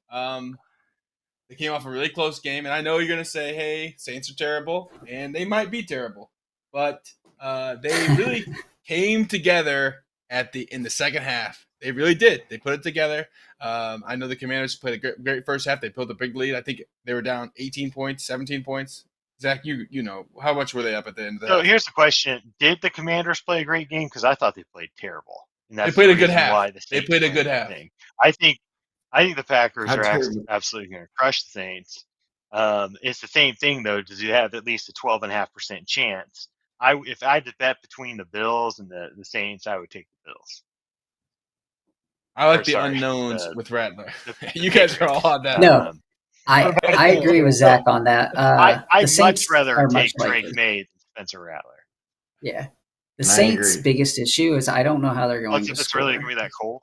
They came off a really close game, and I know you're going to say, "Hey, Saints are terrible," and they might be terrible, but they really came together in the second half. They really did. They put it together. I know the Commanders played a great first half. They pulled a big lead. I think they were down 18 points, 17 points. Zach, you know how much were they up at the end of the so half? here's the question: did the Commanders play a great game? Because I thought they played terrible, and They that's played the a good reason half. why the They Saints played a win good the half. thing. I think the Packers How are terrible. absolutely going to crush the Saints. It's the same thing though. Does you have at least a 12.5% chance? If I had to bet between the Bills and the Saints, I would take the Bills. I like Or the sorry, unknowns with Rattler. the You guys are all Patriots. on that. No, Um, I agree with Zach on that. The I'd much Saints rather are much take like Drake this. May than Spencer Rattler. Yeah. The I Saints' agree. biggest issue is I don't know how they're Well, going to if it's really score. going to be that cold.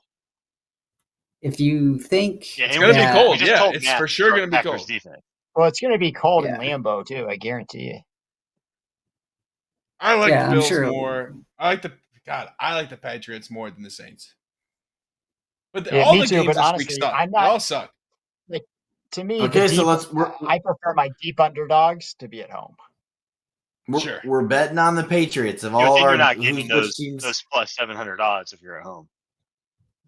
If you think Yeah, It's and going to be that, we cold. just Yeah, told it's Matt for sure going to be Packers cold. defense. Well, it's going to be cold in yeah, Lambeau too. I guarantee you. I like the yeah, I'm Bills sure. more. I like the Patriots more than the Saints. But Yeah, all me the too. games But this week honestly, suck. I'm They not all suck. like to me the Okay, so deep. we're I prefer my deep underdogs to be at home. we're, Sure. we're betting on the Patriots of But all then you're our not getting which those teams. plus 700 odds if you're at home.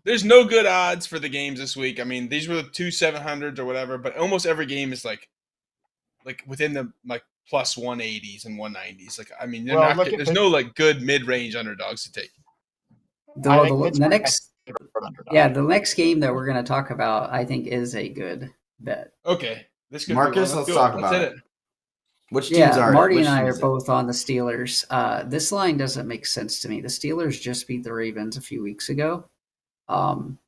There's no good odds for the games this week. I mean, these were the two 700s or whatever, but almost every game is like within the plus 180s and 190s. Like, I mean, Well, look at there's no good mid-range underdogs to take. I The, think the Pittsburgh's my next, favorite yeah, underdog. the next game that we're going to talk about, I think, is a good bet. Okay, this could be one. Marcus, Let's let's do it. talk Let's about hit it. it. Which teams Yeah, are it? Marty Which and I team are is it? both on the Steelers. This line doesn't make sense to me. The Steelers just beat the Ravens a few weeks ago. Um,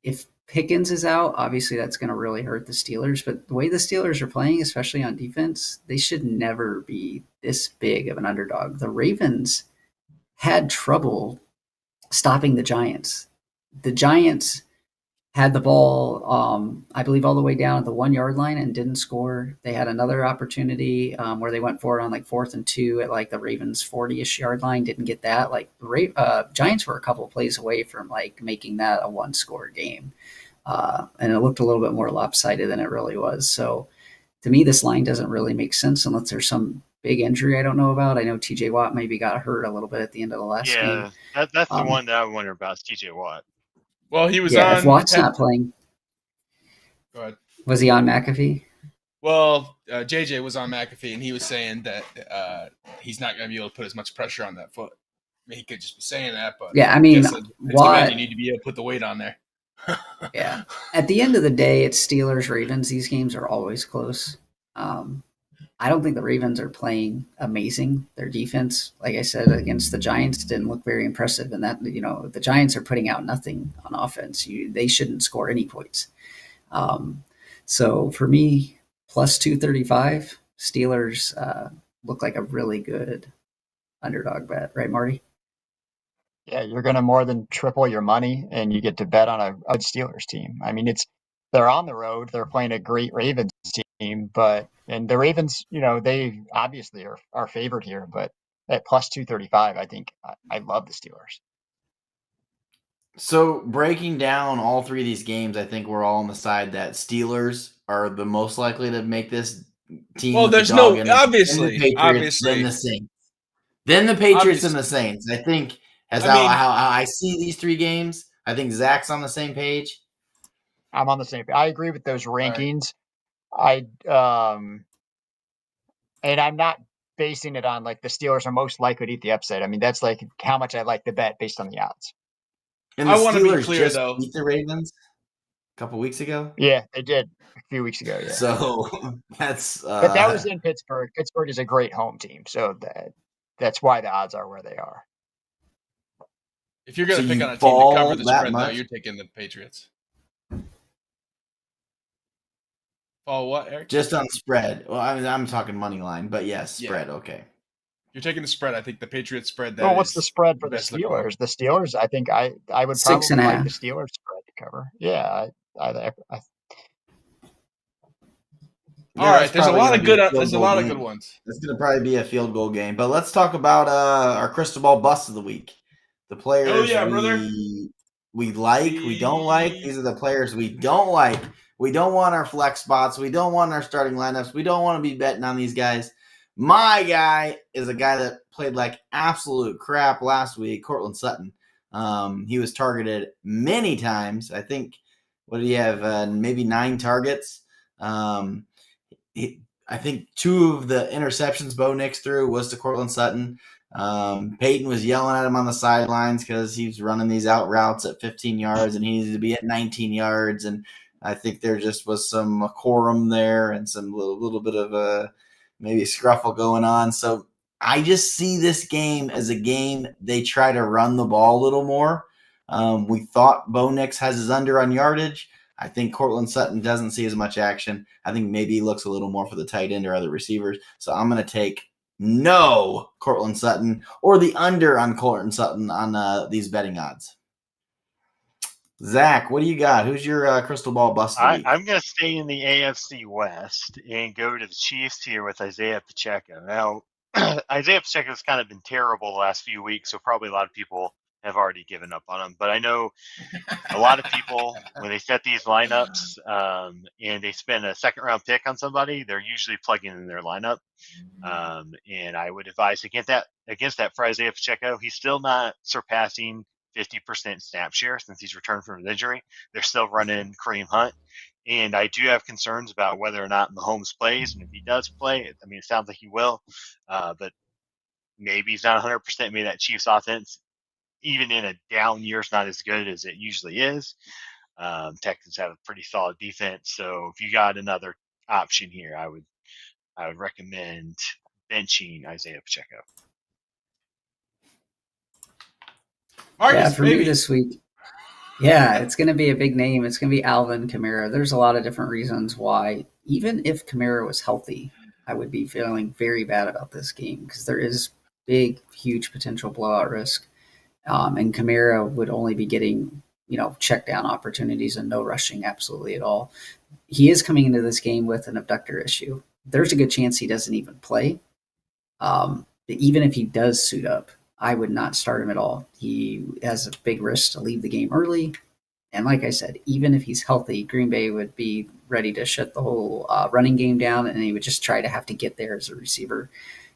if Pickens is out, obviously that's going to really hurt the Steelers. But the way the Steelers are playing, especially on defense, they should never be this big of an underdog. The Ravens had trouble stopping the Giants. The Giants had the ball, I believe, all the way down at the 1 yard line and didn't score. They had another opportunity where they went for it on like 4th and 2 at like the Ravens 40-ish yard line. Didn't get that. Like Giants were a couple of plays away from like making that a 1-score game, and it looked a little bit more lopsided than it really was. So to me, this line doesn't really make sense unless there's some big injury I don't know about. I know T.J. Watt maybe got hurt a little bit at the end of the last game. Yeah, that's the Um, one that I wonder about is TJ Watt. Well, he was yeah, if on. Watt's not playing, Go ahead. was he on McAfee? Well, JJ was on McAfee, and he was saying that he's not going to be able to put as much pressure on that foot. I mean, he could just be saying that, but Yeah, I I mean, guess as a man, Watt. you need to be able to put the weight on there. Yeah. At the end of the day, it's Steelers Ravens. These games are always close. I don't think the Ravens are playing amazing. Their defense, like I said, against the Giants didn't look very impressive. And that, the Giants are putting out nothing on offense. They shouldn't score any points. Um, so for me, plus 235, Steelers look like a really good underdog bet, right, Marty? Yeah, you're going to more than triple your money, and you get to bet on a Steelers team. I mean, they're on the road. They're playing a great Ravens team, and the Ravens, they obviously are favored here. But at plus 235, I think I love the Steelers. So breaking down all three of these games, I think we're all on the side that Steelers are the most likely to make this team Well, with the there's dog no in it. Then the Patriots, then obviously, the Saints. Then the Patriots and obviously. the Saints. I think as I how mean, I see these three games, I think Zach's on the same page. I'm on the same. I agree with those all right. rankings. And I'm not basing it on like the Steelers are most likely to eat the upset. I mean, that's like how much I like the bet based on the odds. And the I want to be Steelers clear, just though. beat the Ravens a couple weeks ago. Yeah, they did a few weeks ago. Yeah. So that's But that was in Pittsburgh. Pittsburgh is a great home team, so that's why the odds are where they are. If you're going So to pick you on a team to cover fall the that spread, though, much? you're taking the Patriots. Fall what, Eric? Just on spread. Well, I'm talking money line, but yes, spread. Yeah. Okay. You're taking the spread. I think the Patriots spread Well, what's the is spread for the best to cover. Steelers? The Steelers, I think I would 6.5. probably like the Steelers spread to cover. Yeah, I All Yeah, that's right, there's a probably lot going of to be good. a field There's a goal lot of good game. ones. That's going to probably be a field goal game. But let's talk about our crystal ball bust of the week. The players yeah, brother. we like, we don't like. These are the players we don't like. We don't want our flex spots. We don't want our starting lineups. We don't want to be betting on these guys. My guy is a guy that played like absolute crap last week, Cortland Sutton. He was targeted many times. I think, what did he have? Maybe 9 targets. I think 2 of the interceptions Bo Nix threw was to Cortland Sutton. Peyton was yelling at him on the sidelines because he was running these out routes at 15 yards and he needed to be at 19 yards. And I think there just was some quorum there and some little bit of maybe a scruffle going on. So I just see this game as a game they try to run the ball a little more. We thought Bo Nix has his under on yardage. I think Cortland Sutton doesn't see as much action. I think maybe he looks a little more for the tight end or other receivers. So I'm going to take no Cortland Sutton or the under on Cortland Sutton on these betting odds. Zach, what do you got? Who's your crystal ball bust of the week? I'm going to stay in the AFC West and go to the Chiefs here with Isaiah Pacheco. Now, Isaiah Pacheco has kind of been terrible the last few weeks, so probably a lot of people have already given up on him. But I know a lot of people, when they set these lineups and they spend a second-round pick on somebody, they're usually plugging in their lineup. And I would advise against that for Isaiah Pacheco. He's still not surpassing 50% snap share since he's returned from an injury. They're still running Kareem Hunt. And I do have concerns about whether or not Mahomes plays. And if he does play, I mean, it sounds like he will. But maybe he's not 100%. Maybe that Chiefs offense, even in a down year, is not as good as it usually is. Texans have a pretty solid defense. So if you got another option here, I would recommend benching Isaiah Pacheco. Marcus, for baby. me this week, it's going to be a big name. It's going to be Alvin Kamara. There's a lot of different reasons why, even if Kamara was healthy, I would be feeling very bad about this game because there is big, huge potential blowout risk. And Kamara would only be getting, check down opportunities and no rushing absolutely at all. He is coming into this game with an abductor issue. There's a good chance he doesn't even play. Even if he does suit up, I would not start him at all. He has a big risk to leave the game early. And like I said, even if he's healthy, Green Bay would be ready to shut the whole running game down, and he would just try to have to get there as a receiver.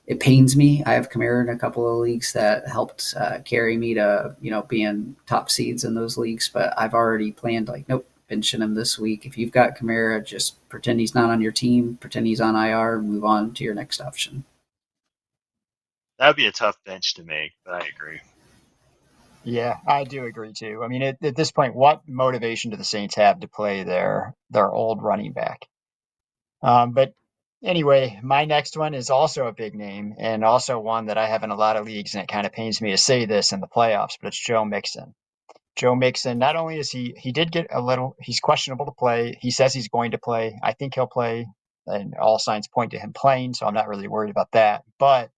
It pains me. I have Kamara in a couple of leagues that helped carry me to, being top seeds in those leagues, but I've already planned nope, benching him this week. If you've got Kamara, just pretend he's not on your team, pretend he's on IR, and move on to your next option. That would be a tough bench to make, but I agree. Yeah, I do agree too. I mean, at this point, what motivation do the Saints have to play their old running back? But anyway, my next one is also a big name and also one that I have in a lot of leagues, and it kind of pains me to say this in the playoffs, but it's Joe Mixon. Joe Mixon, not only is he did get he's questionable to play. He says he's going to play. I think he'll play, and all signs point to him playing, so I'm not really worried about that. But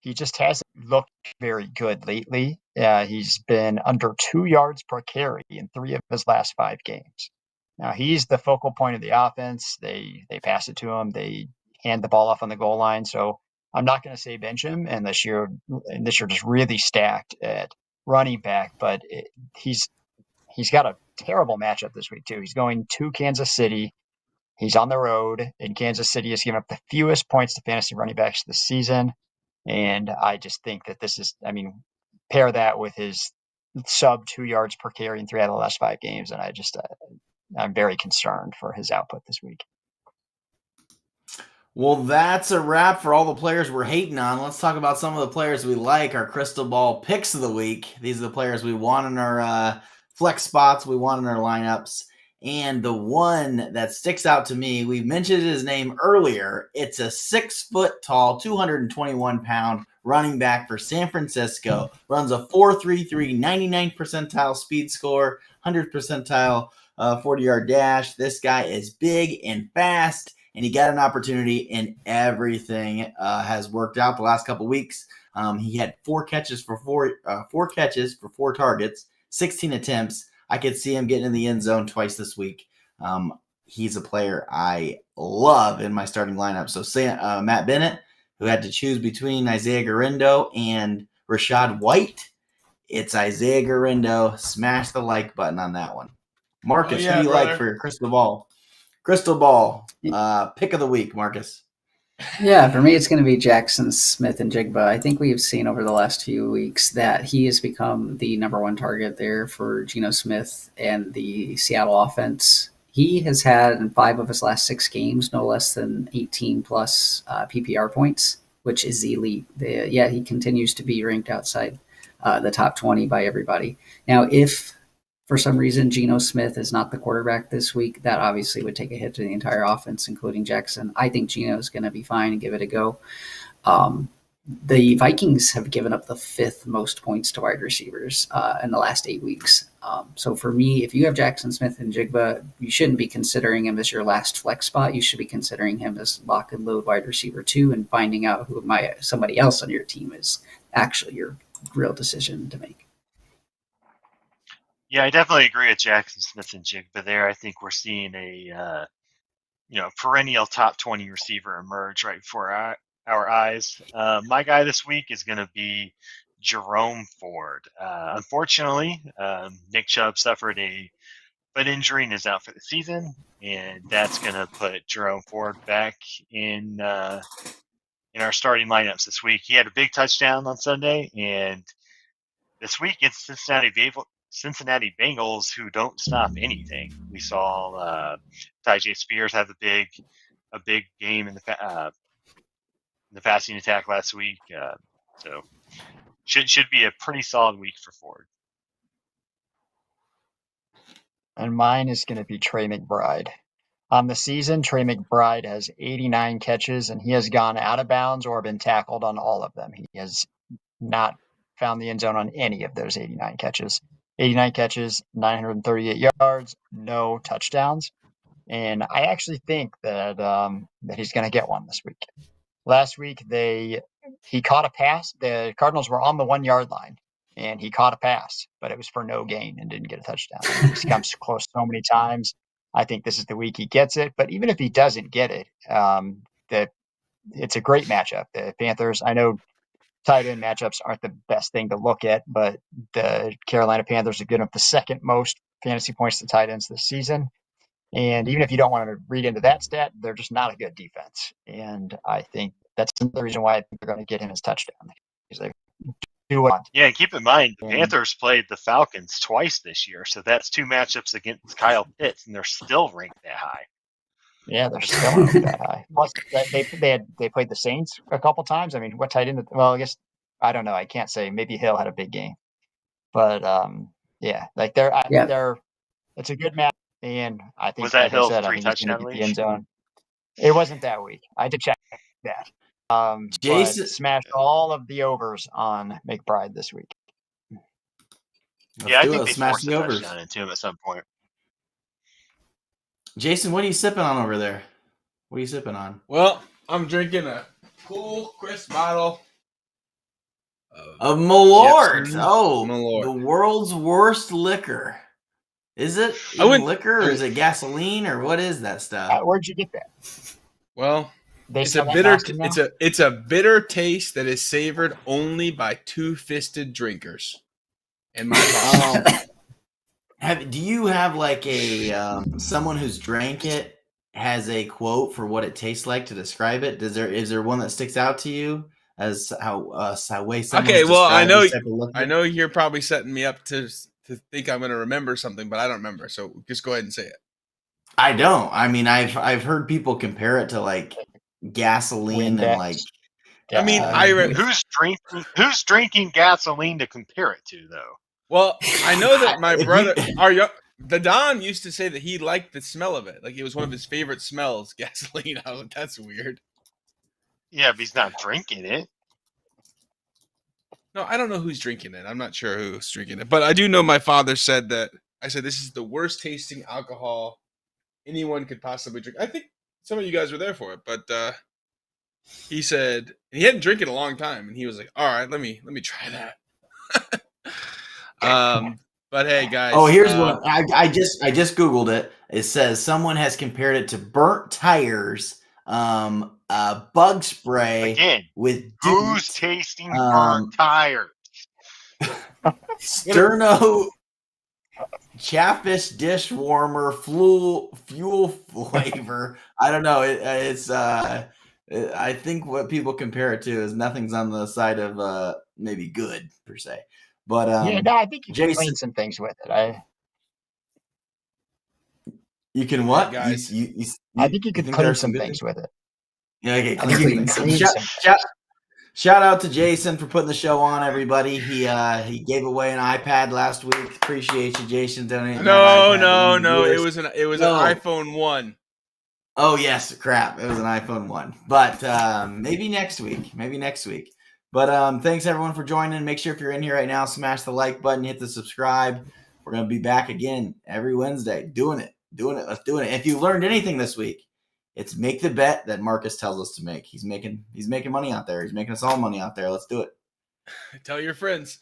he just hasn't looked very good lately. He's been under 2 yards per carry in 3 of his last 5 games. Now he's the focal point of the offense. They pass it to him. They hand the ball off on the goal line. So I'm not going to say bench him. And this year just really stacked at running back. But he's got a terrible matchup this week too. He's going to Kansas City. He's on the road, and Kansas City has given up the fewest points to fantasy running backs this season. And I just think that this is, pair that with his sub 2 yards per carry in 3 out of the last 5 games. And I'm very concerned for his output this week. Well, that's a wrap for all the players we're hating on. Let's talk about some of the players we like, our crystal ball picks of the week. These are the players we want in our flex spots, we want in our lineups. And the one that sticks out to me, we mentioned his name earlier. It's a 6 foot tall, 221 pound running back for San Francisco, runs a 4.33, 99th percentile speed score, 100th percentile 40-yard dash. This guy is big and fast, and he got an opportunity, and everything has worked out the last couple weeks. He had four catches for four targets, 16 attempts. I could see him getting in the end zone twice this week. He's a player I love in my starting lineup. So Matt Bennett, who had to choose between Isaiah Garindo and Rashad White, it's Isaiah Garindo. Smash the like button on that one. Marcus, who do you like for your crystal ball? Crystal ball, pick of the week, Marcus. Yeah, for me, it's going to be Jackson Smith and Jigba. I think we've seen over the last few weeks that he has become the number one target there for Geno Smith and the Seattle offense. He has had in 5 of his last 6 games no less than 18 plus PPR points, which is elite. He continues to be ranked outside the top 20 by everybody. Now, if for some reason Geno Smith is not the quarterback this week, that obviously would take a hit to the entire offense, including Jackson. I think Geno is going to be fine and give it a go. The Vikings have given up the 5th most points to wide receivers in the last 8 weeks. So for me, if you have Jackson Smith and Jigba, you shouldn't be considering him as your last flex spot. You should be considering him as lock and load wide receiver 2 and finding out who somebody else on your team is actually your real decision to make. Yeah, I definitely agree with Jackson Smith and Jigba there. I think we're seeing a perennial top 20 receiver emerge right before our eyes. My guy this week is going to be Jerome Ford. Unfortunately, Nick Chubb suffered a foot injury and is out for the season, and that's going to put Jerome Ford back in our starting lineups this week. He had a big touchdown on Sunday, and this week it's Cincinnati Bengals, who don't stop anything. We saw Tyjae Spears have a big game in the passing attack last week. So should be a pretty solid week for Ford. And mine is going to be Trey McBride. On the season, Trey McBride has 89 catches, and he has gone out of bounds or been tackled on all of them. He has not found the end zone on any of those 89 catches. 89 catches, 938 yards, no touchdowns. And I actually think that he's going to get one this week. Last week, he caught a pass. The Cardinals were on the 1-yard line, and he caught a pass, but it was for no gain and didn't get a touchdown. He's come close so many times. I think this is the week he gets it. But even if he doesn't get it, it's a great matchup. The Panthers, I know tight end matchups aren't the best thing to look at, but the Carolina Panthers have given up the 2nd most fantasy points to tight ends this season. And even if you don't want to read into that stat, they're just not a good defense. And I think that's the reason why I think they're going to get him his touchdown. Because they do what. Yeah, and keep in mind, the Panthers played the Falcons twice this year, so that's 2 matchups against Kyle Pitts, and they're still ranked that high. Yeah, they're still ranked that high. Plus, they played the Saints a couple times. I mean, what tight end? Well, I guess I don't know. I can't say. Maybe Hill had a big game, but yeah, like they're it's a good match. And I think, was that like Hill's I said, 3 I think he's going touchdown to get leash? the end zone. It wasn't that week. I had to check that. Jason but smashed all of the overs on McBride this week. Yeah, I think they forced a touchdown into him at some point. Jason, what are you sipping on over there? What are you sipping on? Well, I'm drinking a cool, crisp bottle of Malort. Malort. The world's worst liquor. Is it liquor or is it gasoline or what is that stuff? Where'd you get that? Well, it's a bitter taste that is savored only by 2-fisted drinkers. In my do you have like a someone who's drank it has a quote for what it tastes like to describe it? Is there one that sticks out to you as how way someone? Okay, well, I know you're probably setting me up to think I'm going to remember something, but I don't remember. So just go ahead and say it. I don't. I mean, I've heard people compare it to like gasoline and like. I mean, who's drinking gasoline to compare it to though? Well, I know that my brother, the Don used to say that he liked the smell of it. Like it was one of his favorite smells, gasoline. I was like, that's weird. Yeah, but he's not drinking it. No, I don't know who's drinking it. I'm not sure who's drinking it, but I do know my father said that. I said this is the worst tasting alcohol anyone could possibly drink. I think some of you guys were there for it, but he said and he hadn't drank it in a long time, and he was like, "All right, let me try that." But hey, guys. Oh, here's one. I just Googled it. It says someone has compared it to burnt tires, bug spray Again, with who's dukes, tasting burnt tires? sterno chaffish dish warmer fuel flavor. I don't know. I think what people compare it to is nothing's on the side of maybe good per se. But Yeah, no, I think you can Jason, clean some things with it. you can what? Hey, guys. I think you could think there clean are some some good things with it. Yeah, okay, I think you can clean. clean some Shout out to Jason for putting the show on, everybody. He gave away an iPad last week. Appreciate you, Jason, donating that iPad. No. It was an No. an iPhone 1. Oh yes, crap. It was an iPhone 1. But maybe next week. But thanks everyone for joining. Make sure if you're in here right now, smash the like button, hit the subscribe. We're gonna be back again every Wednesday. Doing it. Let's do it. If you learned anything this week, it's make the bet that Marcus tells us to make. He's making money out there. He's making us all money out there. Let's do it. Tell your friends.